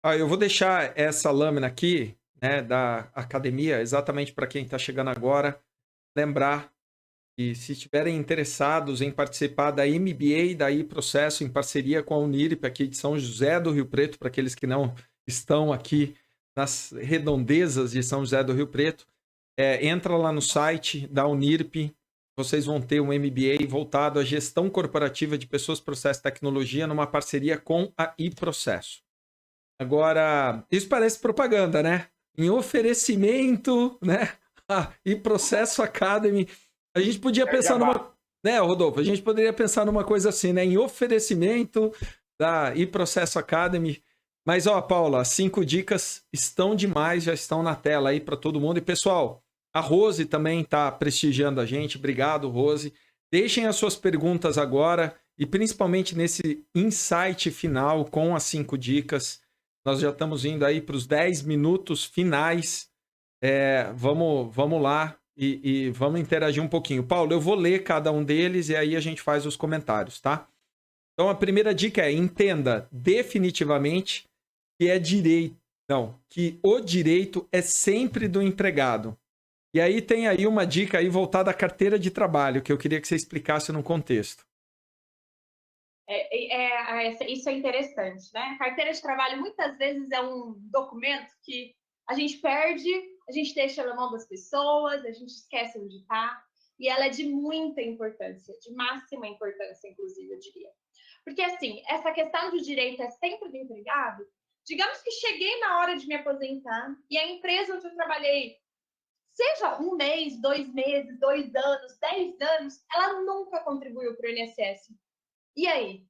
Eu vou deixar essa lâmina aqui, né, da academia, exatamente para quem está chegando agora, lembrar que se estiverem interessados em participar da MBA da iProcesso, em parceria com a Unirip aqui de São José do Rio Preto, para aqueles que não estão aqui nas redondezas de São José do Rio Preto, entra lá no site da Unirip, vocês vão ter um MBA voltado à gestão corporativa de pessoas, processo e tecnologia, numa parceria com a iProcesso. Agora, isso parece propaganda, né? Em oferecimento, né? iProcesso Academy. A gente podia pensar numa... Né, Rodolfo? A gente poderia pensar numa coisa assim, né? Em oferecimento da iProcesso Academy. Mas, Paula, 5 dicas estão demais, já estão na tela aí para todo mundo. E, pessoal, a Rose também está prestigiando a gente. Obrigado, Rose. Deixem as suas perguntas agora e principalmente nesse insight final com as 5 dicas. Nós já estamos indo aí para os 10 minutos finais. Vamos lá e vamos interagir um pouquinho. Paulo, eu vou ler cada um deles e aí a gente faz os comentários, tá? Então, a primeira dica é: entenda definitivamente que o direito é sempre do empregado. E aí tem aí uma dica aí voltada à carteira de trabalho, que eu queria que você explicasse no contexto. Isso é interessante, né? Carteira de trabalho muitas vezes é um documento que a gente perde, a gente deixa na mão das pessoas, a gente esquece onde está, e ela é de muita importância, de máxima importância, inclusive, eu diria. Porque, assim, essa questão de direito é sempre do empregado. Digamos que cheguei na hora de me aposentar e a empresa onde eu trabalhei, seja 1 mês, 2 meses, 2 anos, 10 anos, ela nunca contribuiu para o INSS. E aí?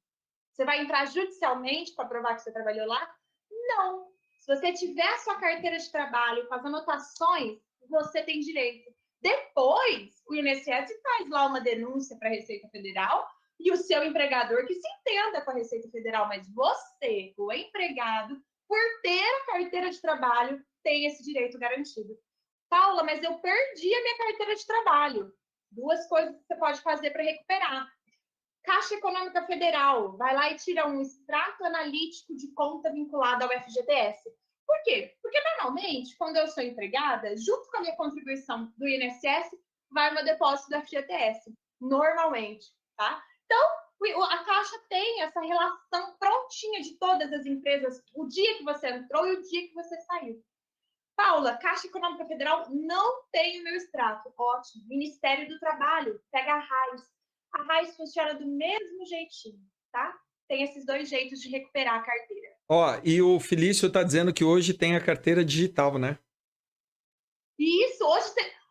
Você vai entrar judicialmente para provar que você trabalhou lá? Não. Se você tiver a sua carteira de trabalho com as anotações, você tem direito. Depois, o INSS faz lá uma denúncia para a Receita Federal e o seu empregador que se entenda com a Receita Federal, mas você, o empregado, por ter a carteira de trabalho, tem esse direito garantido. Paula, mas eu perdi a minha carteira de trabalho. 2 coisas que você pode fazer para recuperar. Caixa Econômica Federal vai lá e tira um extrato analítico de conta vinculada ao FGTS. Por quê? Porque normalmente, quando eu sou empregada, junto com a minha contribuição do INSS, vai o meu depósito do FGTS. Normalmente, tá? Então, a Caixa tem essa relação prontinha de todas as empresas, o dia que você entrou e o dia que você saiu. Paula, Caixa Econômica Federal não tem o meu extrato. Ótimo. Ministério do Trabalho, pega a RAIS. A RAIS funciona do mesmo jeitinho, tá? Tem esses 2 jeitos de recuperar a carteira. E o Felício está dizendo que hoje tem a carteira digital, né? Isso,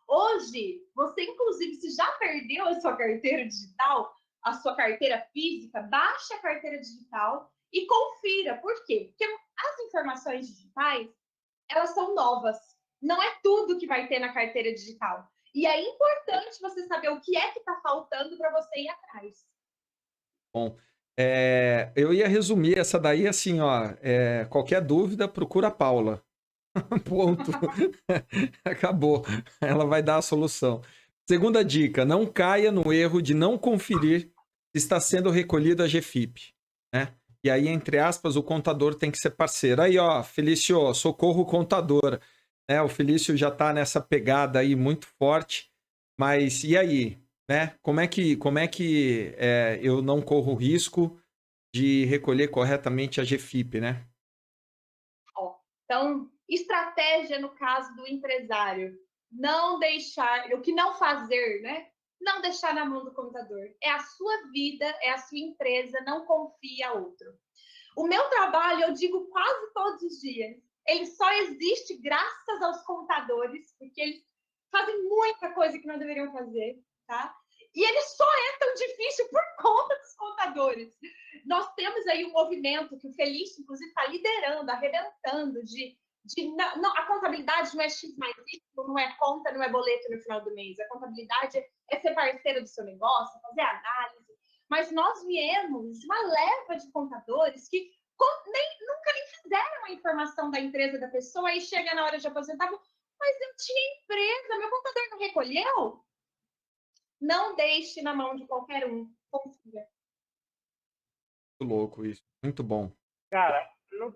hoje, você inclusive, se já perdeu a sua carteira digital, a sua carteira física, baixe a carteira digital e confira. Por quê? Porque as informações digitais, elas são novas. Não é tudo que vai ter na carteira digital. E é importante você saber o que é que está faltando para você ir atrás. Bom, eu ia resumir essa daí assim, qualquer dúvida, procura a Paula. Ponto. Acabou. Ela vai dar a solução. Segunda dica: não caia no erro de não conferir se está sendo recolhido a GFIP, né? E aí, entre aspas, o contador tem que ser parceiro. Aí, Felício, socorro contador. O Felício já está nessa pegada aí muito forte. Mas e aí? Né? Como é que eu não corro o risco de recolher corretamente a GFIP, né? Então, estratégia no caso do empresário. Não deixar, o que não fazer, né? Não deixar na mão do contador. É a sua vida, é a sua empresa, não confie a outro. O meu trabalho, eu digo quase todos os dias, ele só existe graças aos contadores, porque eles fazem muita coisa que não deveriam fazer, tá? E ele só é tão difícil por conta dos contadores. Nós temos aí um movimento que o Felício, inclusive, está liderando, arrebentando, não, a contabilidade não é X mais Y, não é conta, não é boleto no final do mês. A contabilidade é ser parceiro do seu negócio, fazer análise. Mas nós viemos de uma leva de contadores que nunca nem fizeram a informação da empresa da pessoa e chega na hora de aposentar, mas eu tinha empresa, meu contador não recolheu? Não deixe na mão de qualquer um, confia. Muito louco isso. Muito bom. Cara,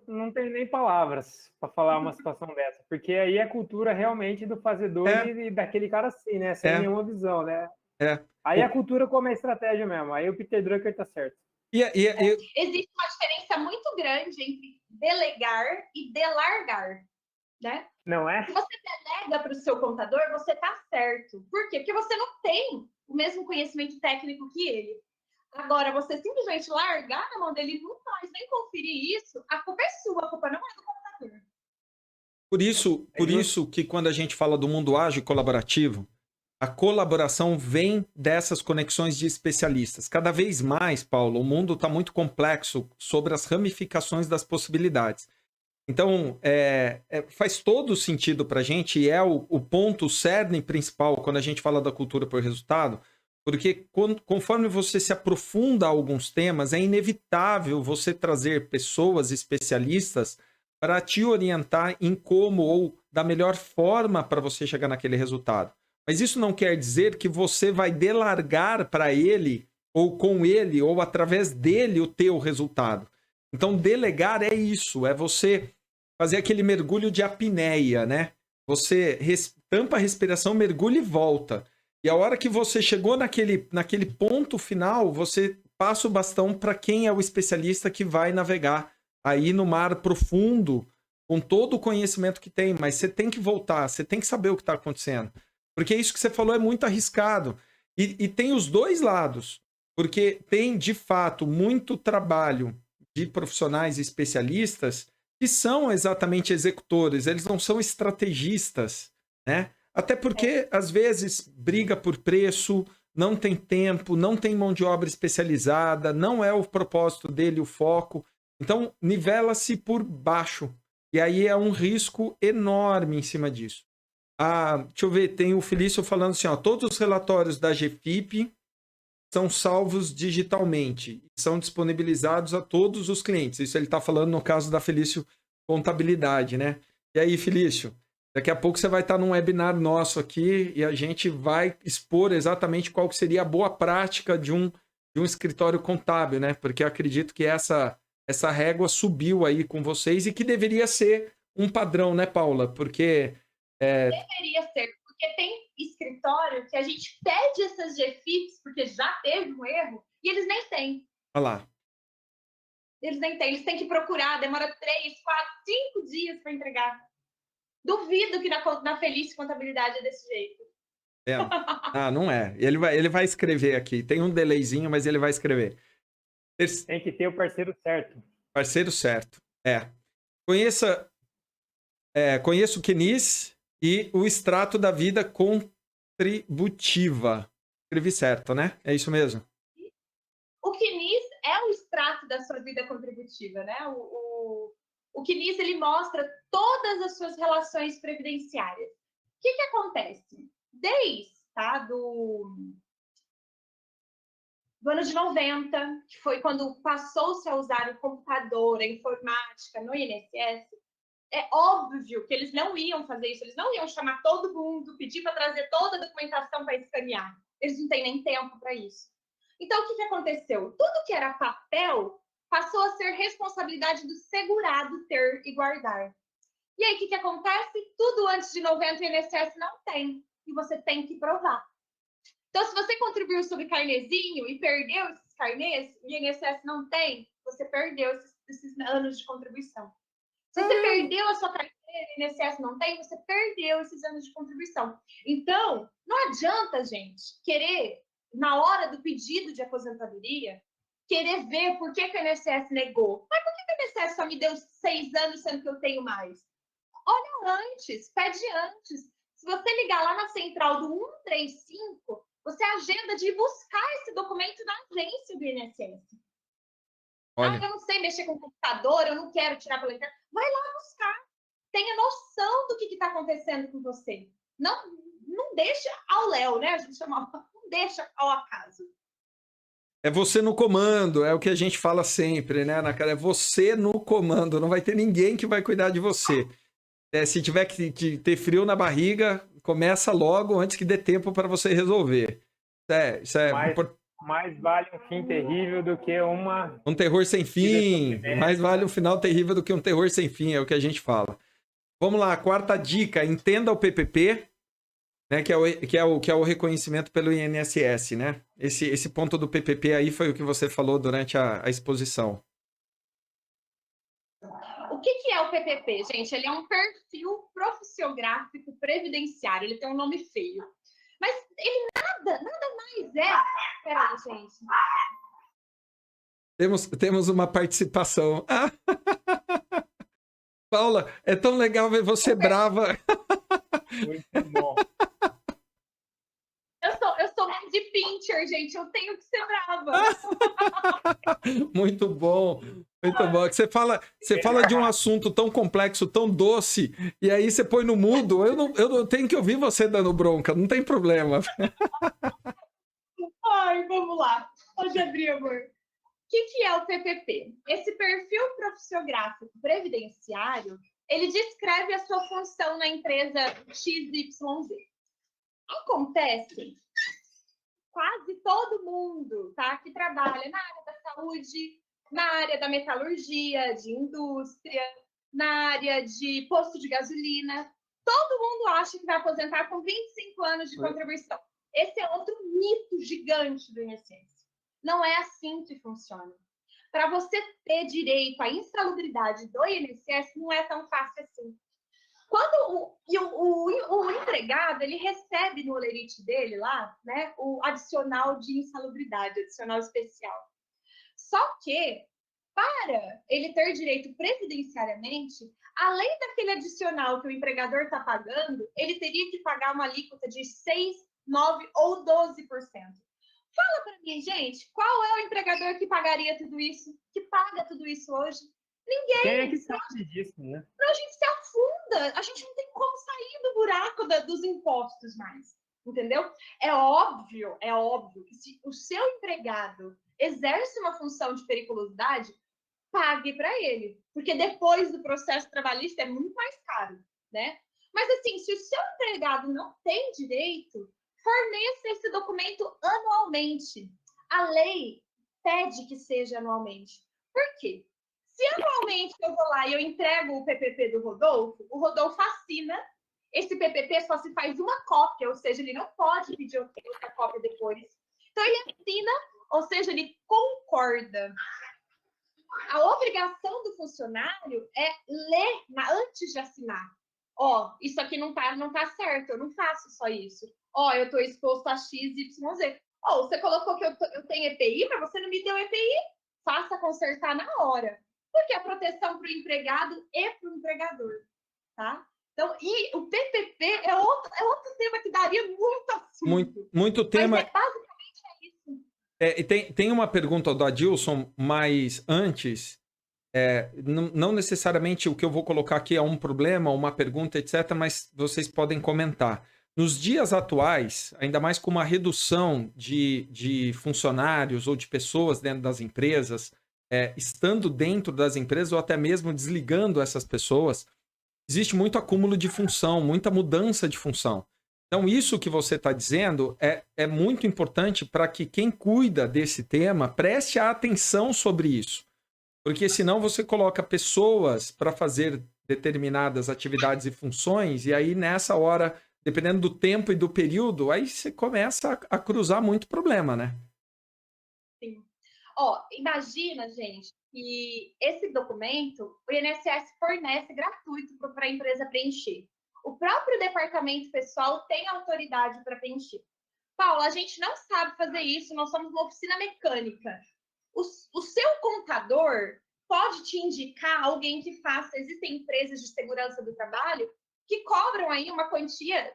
não tem nem palavras para falar uma situação dessa, porque aí é cultura realmente do fazedor e daquele cara assim, né? Sem nenhuma visão, né? Aí a cultura como a estratégia mesmo. Aí o Peter Drucker tá certo. Existe uma diferença muito grande entre delegar e delargar, né? Não é? Se você delega para o seu contador, você tá certo. Por quê? Porque você não tem o mesmo conhecimento técnico que ele. Agora, você simplesmente largar na mão dele e nunca mais nem conferir isso, a culpa é sua, a culpa não é do contador. Por isso que quando a gente fala do mundo ágil e colaborativo, a colaboração vem dessas conexões de especialistas. Cada vez mais, Paulo, o mundo está muito complexo sobre as ramificações das possibilidades. Então, faz todo sentido para a gente, e é o ponto cerne principal quando a gente fala da cultura por resultado, porque conforme você se aprofunda a alguns temas, é inevitável você trazer pessoas especialistas para te orientar em como ou da melhor forma para você chegar naquele resultado. Mas isso não quer dizer que você vai delargar para ele, ou com ele, ou através dele o teu resultado. Então, delegar é isso, é você fazer aquele mergulho de apneia, né? Você tampa a respiração, mergulha e volta. E a hora que você chegou naquele ponto final, você passa o bastão para quem é o especialista que vai navegar aí no mar profundo, com todo o conhecimento que tem. Mas você tem que voltar, você tem que saber o que está acontecendo. Porque isso que você falou é muito arriscado. E tem os dois lados. Porque tem, de fato, muito trabalho de profissionais e especialistas que são exatamente executores, eles não são estrategistas, né? Até porque, às vezes, briga por preço, não tem tempo, não tem mão de obra especializada, não é o propósito dele, o foco. Então, nivela-se por baixo. E aí é um risco enorme em cima disso. Deixa eu ver, tem o Felício falando assim, ó, todos os relatórios da GFIP são salvos digitalmente e são disponibilizados a todos os clientes. Isso ele está falando no caso da Felício Contabilidade, né? E aí, Felício, daqui a pouco você vai estar num webinar nosso aqui e a gente vai expor exatamente qual que seria a boa prática de um escritório contábil, né? Porque eu acredito que essa régua subiu aí com vocês e que deveria ser um padrão, né, Paula? Porque... Deveria ser, porque tem escritório que a gente pede essas GFIPs, porque já teve um erro, e eles nem têm. Olha lá. Eles nem têm, eles têm que procurar, demora 3, 4, 5 dias para entregar. Duvido que na Feliz Contabilidade é desse jeito. Não é. Ele vai escrever aqui. Tem um delayzinho, mas ele vai escrever. Tem que ter o parceiro certo. Parceiro certo. Conheça o QNIS e o extrato da vida contributiva. Escrevi certo, né? É isso mesmo? O QNIS é o extrato da sua vida contributiva, né? O QNIS, ele mostra todas as suas relações previdenciárias. O que acontece? Desde do ano de 90, que foi quando passou-se a usar o computador, a informática no INSS, é óbvio que eles não iam fazer isso, eles não iam chamar todo mundo, pedir para trazer toda a documentação para escanear. Eles não têm nem tempo para isso. Então, o que aconteceu? Tudo que era papel passou a ser responsabilidade do segurado ter e guardar. E aí, o que acontece? Tudo antes de 90 o INSS não tem. E você tem que provar. Então, se você contribuiu sobre carnezinho e perdeu esses carnês, e o INSS não tem, você perdeu esses anos de contribuição. Se você perdeu a sua carteira e o INSS não tem, você perdeu esses anos de contribuição. Então, não adianta, gente, querer, na hora do pedido de aposentadoria, querer ver por que o INSS negou. Mas por que o INSS só me deu 6 anos, sendo que eu tenho mais? Olha antes, pede antes. Se você ligar lá na central do 135, você agenda de ir buscar esse documento na agência do INSS. Olha. Eu não sei mexer com o computador, eu não quero tirar pela internet. Vai lá buscar. Tenha noção do que está acontecendo com você. Não deixa ao léu, né? A gente chama, não deixa ao acaso. É você no comando, é o que a gente fala sempre, né, Ana Cara? É você no comando, não vai ter ninguém que vai cuidar de você. Se tiver que ter frio na barriga, começa logo antes que dê tempo para você resolver. Isso é mais vale um fim terrível do que um terror sem fim. Mais vale um final terrível do que um terror sem fim, é o que a gente fala. Vamos lá, quarta dica, entenda o PPP, né, que é o reconhecimento pelo INSS, né? Esse ponto do PPP aí foi o que você falou durante a exposição. O que é o PPP, gente? Ele é um perfil profissiográfico previdenciário. Ele tem um nome feio. Mas ele nada mais é... Peraí, gente. Temos uma participação. Paula, é tão legal ver você brava. Muito bom. Eu sou de pincher, gente. Eu tenho que ser brava. Muito bom. Muito bom. Você fala de um assunto tão complexo, tão doce, e aí você põe no mudo. Eu não tenho que ouvir você dando bronca, não tem problema. Ai, vamos lá. Pode abrir, amor. O que é o PPP? Esse perfil profissiográfico previdenciário, ele descreve a sua função na empresa XYZ. Acontece quase todo mundo, tá, que trabalha na área da saúde, na área da metalurgia, de indústria, na área de posto de gasolina. Todo mundo acha que vai aposentar com 25 anos de contribuição. Esse é outro mito gigante do INSS. Não é assim que funciona. Para você ter direito à insalubridade do INSS, não é tão fácil assim. Quando o empregado, ele recebe no olerite dele lá, né, o adicional de insalubridade, adicional especial. Só que, para ele ter direito previdenciariamente, além daquele adicional que o empregador está pagando, ele teria que pagar uma alíquota de 6, 9 ou 12%. Fala para mim, gente, qual é o empregador que pagaria tudo isso? Que paga tudo isso hoje? Ninguém. Quem é que sabe disso, né? A gente se afunda, a gente não tem como sair do buraco dos impostos mais, entendeu? É óbvio que se o seu empregado exerce uma função de periculosidade, pague para ele, porque depois do processo trabalhista é muito mais caro, né? Mas assim, se o seu empregado não tem direito, forneça esse documento anualmente. A lei pede que seja anualmente. Por quê? Se anualmente eu vou lá e eu entrego o PPP do Rodolfo, o Rodolfo assina, esse PPP só se faz uma cópia, ou seja, ele não pode pedir outra cópia depois. Então, ele assina, ou seja, ele concorda. A obrigação do funcionário é ler antes de assinar. Ó, isso aqui não tá certo, eu não faço só isso. Ó, eu estou exposto a X, Y, Z. Ó, você colocou que eu tenho EPI, mas você não me deu EPI. Faça consertar na hora. Porque a proteção para o empregado e para o empregador, tá? Então, e o PPP é outro tema que daria muito assunto. Muito tema. Mas basicamente é isso. E tem uma pergunta do Adilson, mas antes, não necessariamente o que eu vou colocar aqui é um problema, uma pergunta, etc., mas vocês podem comentar. Nos dias atuais, ainda mais com uma redução de funcionários ou de pessoas dentro das empresas, estando dentro das empresas ou até mesmo desligando essas pessoas, existe muito acúmulo de função, muita mudança de função. Então, isso que você está dizendo é muito importante para que quem cuida desse tema preste atenção sobre isso. Porque senão você coloca pessoas para fazer determinadas atividades e funções, e aí nessa hora, dependendo do tempo e do período, aí você começa a cruzar muito problema, né? Sim. Ó, imagina, gente, que esse documento o INSS fornece gratuito para a empresa preencher. O próprio departamento pessoal tem autoridade para preencher. Paula, a gente não sabe fazer isso, nós somos uma oficina mecânica. O seu contador pode te indicar alguém que faça. Existem empresas de segurança do trabalho que cobram aí uma quantia.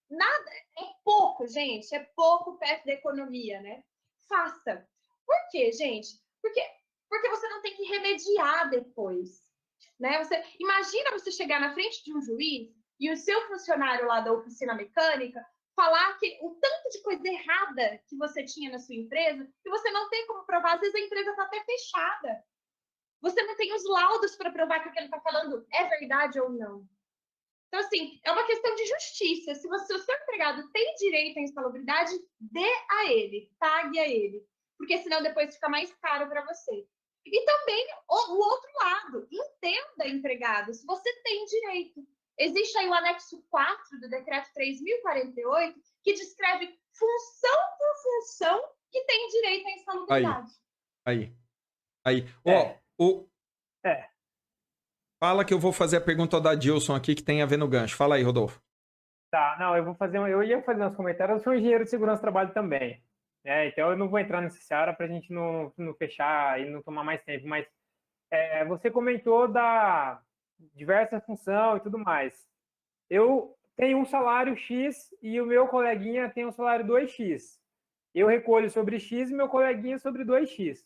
Nada, é pouco, gente, é pouco perto da economia, né? Faça. Por quê, gente? Porque você não tem que remediar depois, né? Imagina você chegar na frente de um juiz e o seu funcionário lá da oficina mecânica falar que o tanto de coisa errada que você tinha na sua empresa, que você não tem como provar, às vezes a empresa está até fechada. Você não tem os laudos para provar que o que ele está falando é verdade ou não. Então, assim, é uma questão de justiça. Se o seu empregado tem direito à insalubridade, dê a ele, pague a ele. Porque senão depois fica mais caro para você. E também o outro lado, entenda, empregado, se você tem direito. Existe aí o anexo 4 do decreto 3.048, que descreve função por função que tem direito à insalubridade. Aí. Ó, fala que eu vou fazer a pergunta da Dilson aqui, que tem a ver no gancho. Fala aí, Rodolfo. Tá, não, eu ia fazer uns comentários. Eu sou engenheiro de segurança do trabalho também. Então eu não vou entrar nessa seara para a gente não fechar e não tomar mais tempo. Mas você comentou da diversa função e tudo mais. Eu tenho um salário X e o meu coleguinha tem um salário 2X. Eu recolho sobre X e meu coleguinha sobre 2X.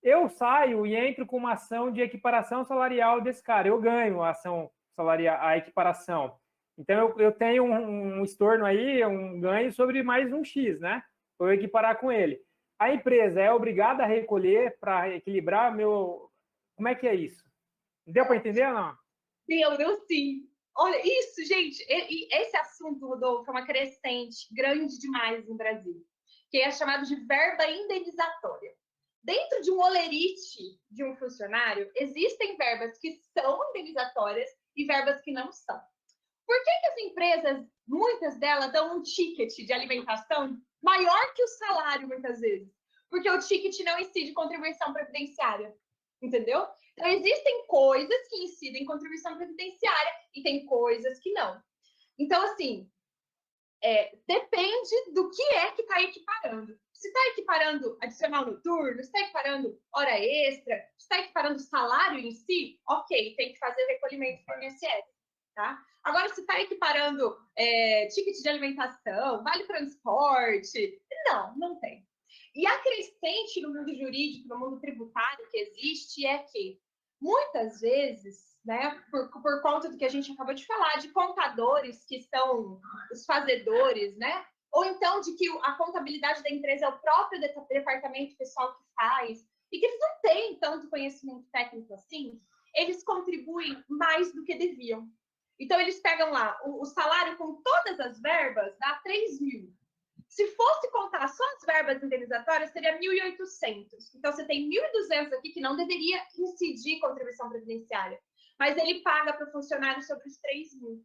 Eu saio e entro com uma ação de equiparação salarial desse cara. Eu ganho a ação salarial, a equiparação. Então, eu tenho um estorno aí, um ganho sobre mais um X, né? Vou equiparar com ele. A empresa é obrigada a recolher para equilibrar meu... Como é que é isso? Deu para entender ou não? Deu sim. Olha, isso, gente, esse assunto, Rodolfo, é uma crescente grande demais no Brasil, que é chamado de verba indenizatória. Dentro de um holerite de um funcionário, existem verbas que são indenizatórias e verbas que não são. Por que as empresas, muitas delas, dão um ticket de alimentação maior que o salário, muitas vezes? Porque o ticket não incide contribuição previdenciária, entendeu? Então, existem coisas que incidem contribuição previdenciária e tem coisas que não. Então, assim, depende do que é que está equiparando. Se está equiparando adicional noturno, se está equiparando hora extra, se está equiparando salário em si, ok, tem que fazer recolhimento para o INSS, tá? Agora, se está equiparando ticket de alimentação, vale transporte, não tem. E a crescente no mundo jurídico, no mundo tributário que existe é que, muitas vezes, né, por conta do que a gente acabou de falar, de contadores que são os fazedores, né? Ou então de que a contabilidade da empresa é o próprio departamento pessoal que faz, e que eles não têm tanto conhecimento técnico assim, eles contribuem mais do que deviam. Então, eles pegam lá o salário com todas as verbas, dá 3 mil. Se fosse contar só as verbas indenizatórias, seria 1.800. Então, você tem 1.200 aqui que não deveria incidir contribuição previdenciária. Mas ele paga para o funcionário sobre os 3 mil.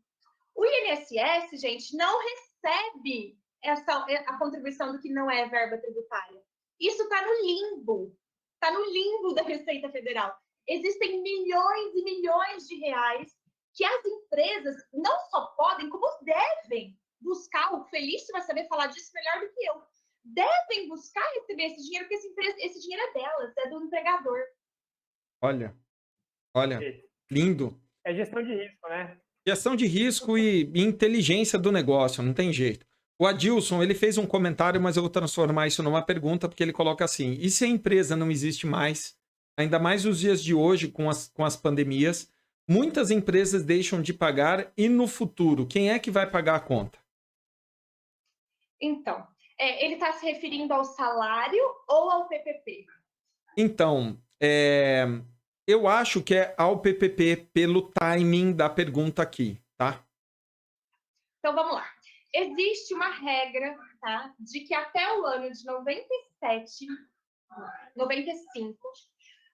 O INSS, gente, não recebe a contribuição do que não é verba tributária. Isso está no limbo. Está no limbo da Receita Federal. Existem milhões e milhões de reais que as empresas não só podem, como devem buscar. O Felício vai saber falar disso melhor do que eu. Devem buscar receber esse dinheiro, porque esse dinheiro é delas, é do empregador. Olha, lindo. É gestão de risco, né? Gestão de risco e inteligência do negócio, não tem jeito. O Adilson, ele fez um comentário, mas eu vou transformar isso numa pergunta, porque ele coloca assim: e se a empresa não existe mais, ainda mais nos dias de hoje, com as pandemias, muitas empresas deixam de pagar e no futuro, quem é que vai pagar a conta? Então, ele está se referindo ao salário ou ao PPP? Então, eu acho que é ao PPP pelo timing da pergunta aqui, tá? Então, vamos lá. Existe uma regra, tá, de que até o ano de 95,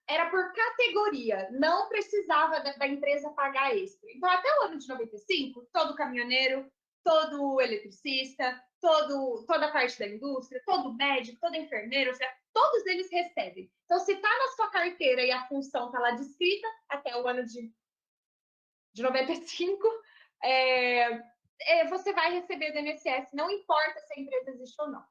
era por categoria, não precisava da empresa pagar extra. Então, até o ano de 95, todo caminhoneiro, todo eletricista, toda a parte da indústria, todo médico, todo enfermeiro, todos eles recebem. Então, se está na sua carteira e a função está lá descrita, até o ano de 95, você vai receber do INSS, não importa se a empresa existe ou não.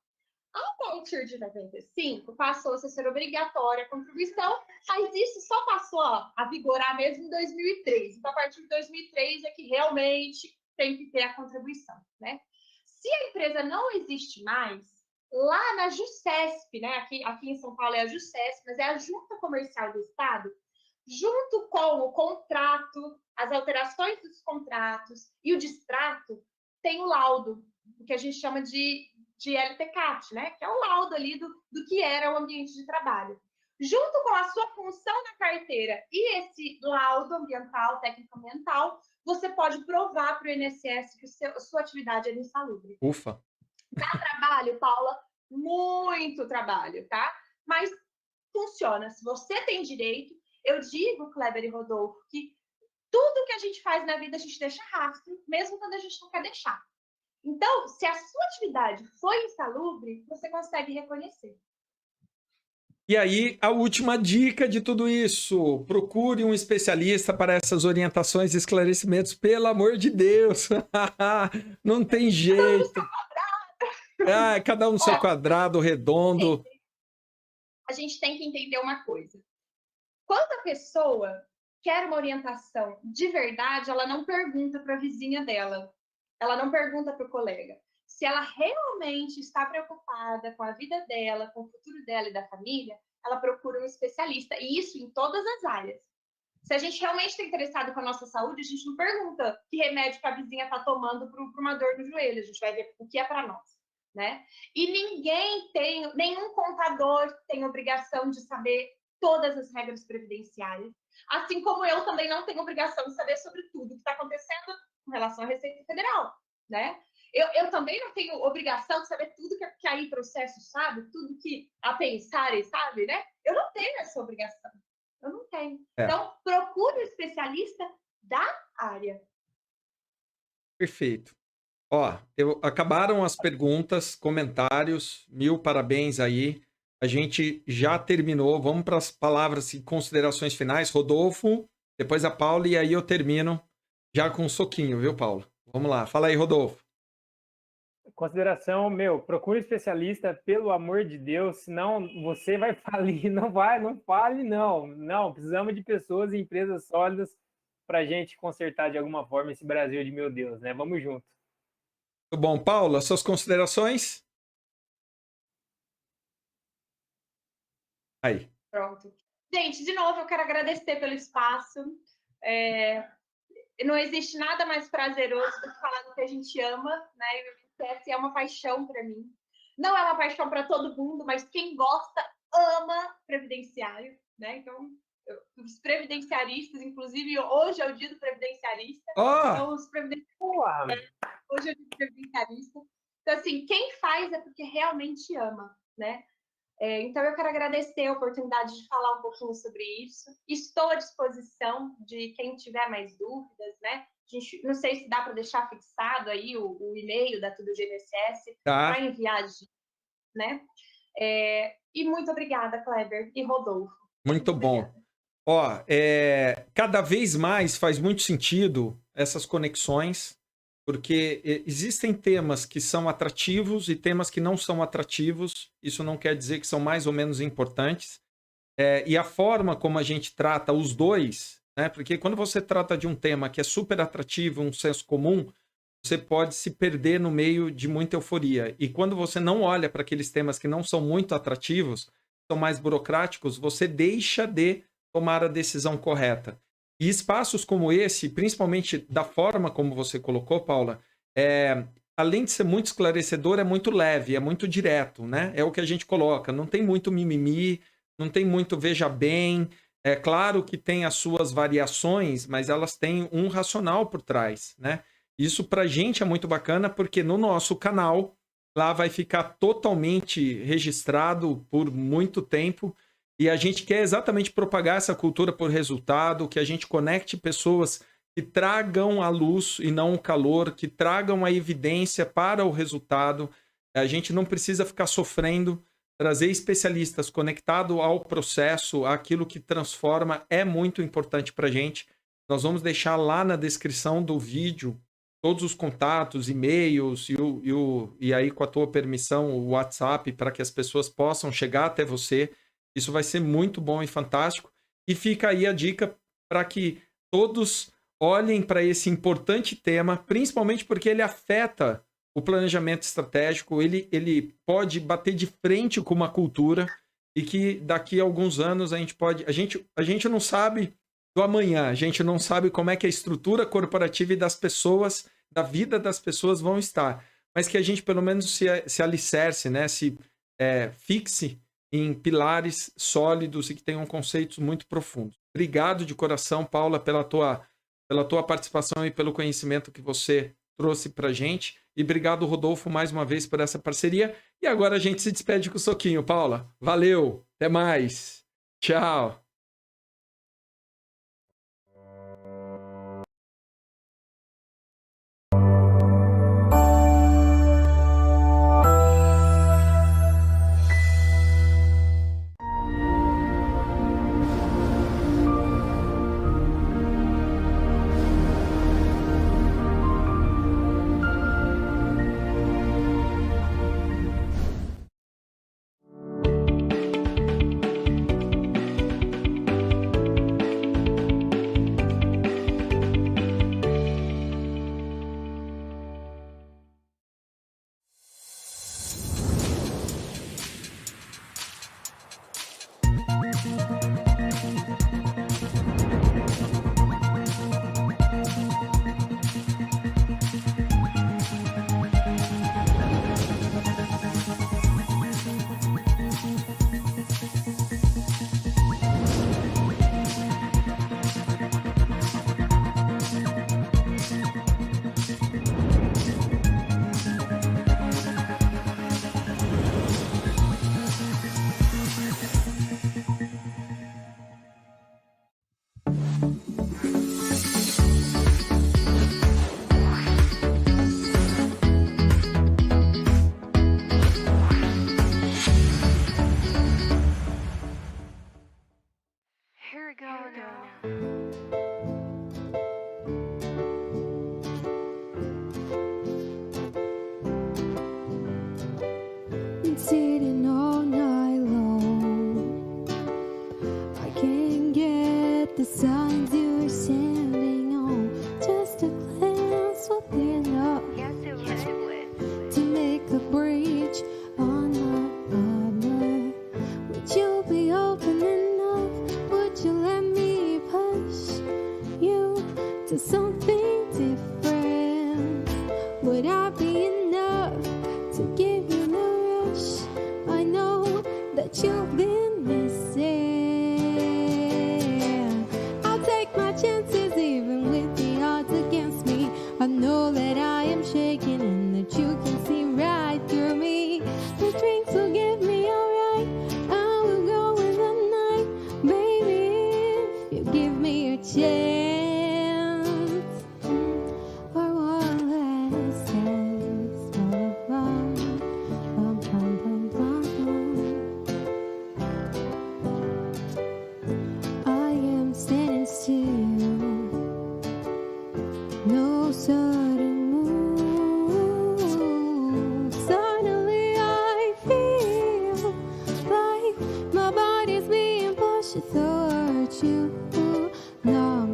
A partir de 95, passou a ser obrigatória a contribuição, mas isso só passou a vigorar mesmo em 2003. Então, a partir de 2003 é que realmente tem que ter a contribuição, né? Se a empresa não existe mais, lá na JUSESP, né? Aqui em São Paulo é a JUSESP, mas é a Junta Comercial do Estado, junto com o contrato, as alterações dos contratos e o distrato, tem o laudo, o que a gente chama de LTCAT, né? Que é o laudo ali do que era o ambiente de trabalho. junto com a sua função na carteira e esse laudo ambiental, técnico ambiental, você pode provar para o INSS que a sua atividade é insalubre. Ufa! Dá trabalho, Paula? Muito trabalho, tá? Mas funciona. Se você tem direito, eu digo, Kleber e Rodolfo, que tudo que a gente faz na vida a gente deixa rastro, mesmo quando a gente não quer deixar. Então, se a sua atividade foi insalubre, você consegue reconhecer. E aí, a última dica de tudo isso: procure um especialista para essas orientações e esclarecimentos, pelo amor de Deus. Não tem jeito. Cada um no seu quadrado, redondo. A gente tem que entender uma coisa. Quando a pessoa quer uma orientação de verdade, ela não pergunta para a vizinha dela. Ela não pergunta para o colega. Se ela realmente está preocupada com a vida dela, com o futuro dela e da família, ela procura um especialista. E isso em todas as áreas. Se a gente realmente está interessado com a nossa saúde, a gente não pergunta que remédio que a vizinha está tomando para uma dor no joelho. A gente vai ver o que é para nós, né? E nenhum contador tem obrigação de saber todas as regras previdenciárias. Assim como eu também não tenho obrigação de saber sobre tudo que está acontecendo com relação à Receita Federal, né? Eu também não tenho obrigação de saber tudo que aí processo sabe, tudo que a pensarem sabe, né? Eu não tenho essa obrigação. Eu não tenho. Então, procure um especialista da área. Perfeito. Acabaram as perguntas, comentários. 1000 parabéns aí. A gente já terminou. Vamos para as palavras e considerações finais. Rodolfo, depois a Paula, e aí eu termino já com um soquinho, viu, Paula? Vamos lá. Fala aí, Rodolfo. Consideração, procure um especialista, pelo amor de Deus, senão você vai falir. Não fale, não. Não, precisamos de pessoas e empresas sólidas para a gente consertar de alguma forma esse Brasil de meu Deus, né? Vamos junto. Muito bom. Paula, suas considerações? Aí. Pronto. Gente, de novo, eu quero agradecer pelo espaço. Não existe nada mais prazeroso do que falar do que a gente ama, né? É uma paixão para mim. Não é uma paixão para todo mundo, mas quem gosta ama previdenciário, né? Então, os previdenciaristas, inclusive hoje é o dia do previdenciarista. Então, os previdenciaristas, hoje é o dia do previdenciarista. Então, assim, quem faz é porque realmente ama, né? Então, eu quero agradecer a oportunidade de falar um pouquinho sobre isso. Estou à disposição de quem tiver mais dúvidas, né? Não sei se dá para deixar fixado aí o e-mail da Tudo GNSS para enviar, né? E muito obrigada, Kleber e Rodolfo. Muito bom. Cada vez mais faz muito sentido essas conexões, porque existem temas que são atrativos e temas que não são atrativos. Isso não quer dizer que são mais ou menos importantes. E a forma como a gente trata os dois, né? Porque quando você trata de um tema que é super atrativo, um senso comum, você pode se perder no meio de muita euforia. E quando você não olha para aqueles temas que não são muito atrativos, são mais burocráticos, você deixa de tomar a decisão correta. E espaços como esse, principalmente da forma como você colocou, Paula, além de ser muito esclarecedor, é muito leve, é muito direto, né? É o que a gente coloca. Não tem muito mimimi, não tem muito veja bem. É claro que tem as suas variações, mas elas têm um racional por trás, né? Isso pra gente é muito bacana, porque no nosso canal, lá vai ficar totalmente registrado por muito tempo. E a gente quer exatamente propagar essa cultura por resultado, que a gente conecte pessoas que tragam a luz e não o calor, que tragam a evidência para o resultado. A gente não precisa ficar sofrendo. Trazer especialistas conectados ao processo, àquilo que transforma, é muito importante para a gente. Nós vamos deixar lá na descrição do vídeo todos os contatos, e-mails e aí, com a tua permissão, o WhatsApp, para que as pessoas possam chegar até você. Isso vai ser muito bom e fantástico. E fica aí a dica para que todos olhem para esse importante tema, principalmente porque ele afeta o planejamento estratégico, ele pode bater de frente com uma cultura e que daqui a alguns anos a gente não sabe do amanhã, a gente não sabe como é que a estrutura corporativa e das pessoas, da vida das pessoas vão estar, mas que a gente pelo menos se alicerce, né? Se fixe em pilares sólidos e que tenham conceitos muito profundos. Obrigado de coração, Paula, pela tua participação e pelo conhecimento que você trouxe para a gente. E obrigado, Rodolfo, mais uma vez por essa parceria. E agora a gente se despede com o soquinho, Paula. Valeu, até mais. Tchau. Sitting all night long, I can't get the signs you're sending on. Just a glance within up to make a breach on my armor. Would you be open enough? Would you let me push you to something different? Would I be enough to give you the rush I know that you've been missing? I'll take my chances even with the odds against me. I know that I am shaking and that you can see right through me. The drinks will give me alright, I will go in the night, baby, if you give me a chance. For one last dance, bum, bum, bum, bum, bum, bum. I am standing still, no sudden move. Suddenly I feel like my body's being pushed towards you.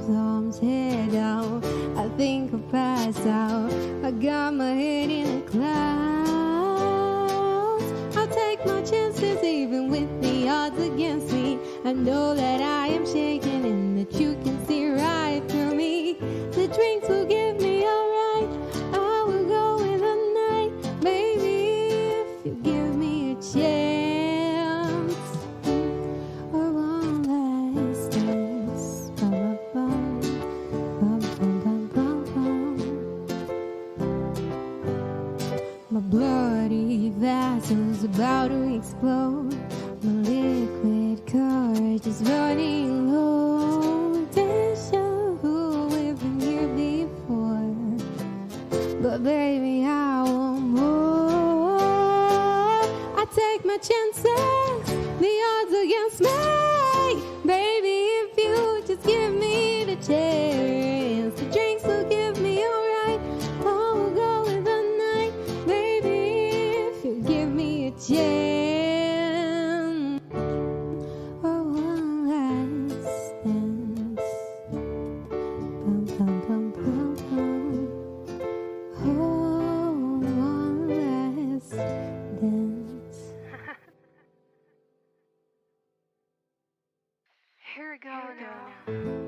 Thumbs head down, I think I'll pass out. I got my head in the clouds. I'll take my chances even with the odds against me. I know that I am shaking and that you can see right through me. The drinks will give me alright, I will go in the night, baby, if you give me a chance. Or one last dance, bum, bum, bum, bum, bum, bum, bum. My bloody vessel's about to explode. My liquid courage is running low. Deja vu, we've been here before, but baby, I want more. I take my chances, the odds against me. Baby, if you just give me the chance, the drinks will give me alright, I will go in the night, baby, if you give me a chance. Or one last dance, bum, bum, bum, bum, bum. Oh, one last dance. Here we go now.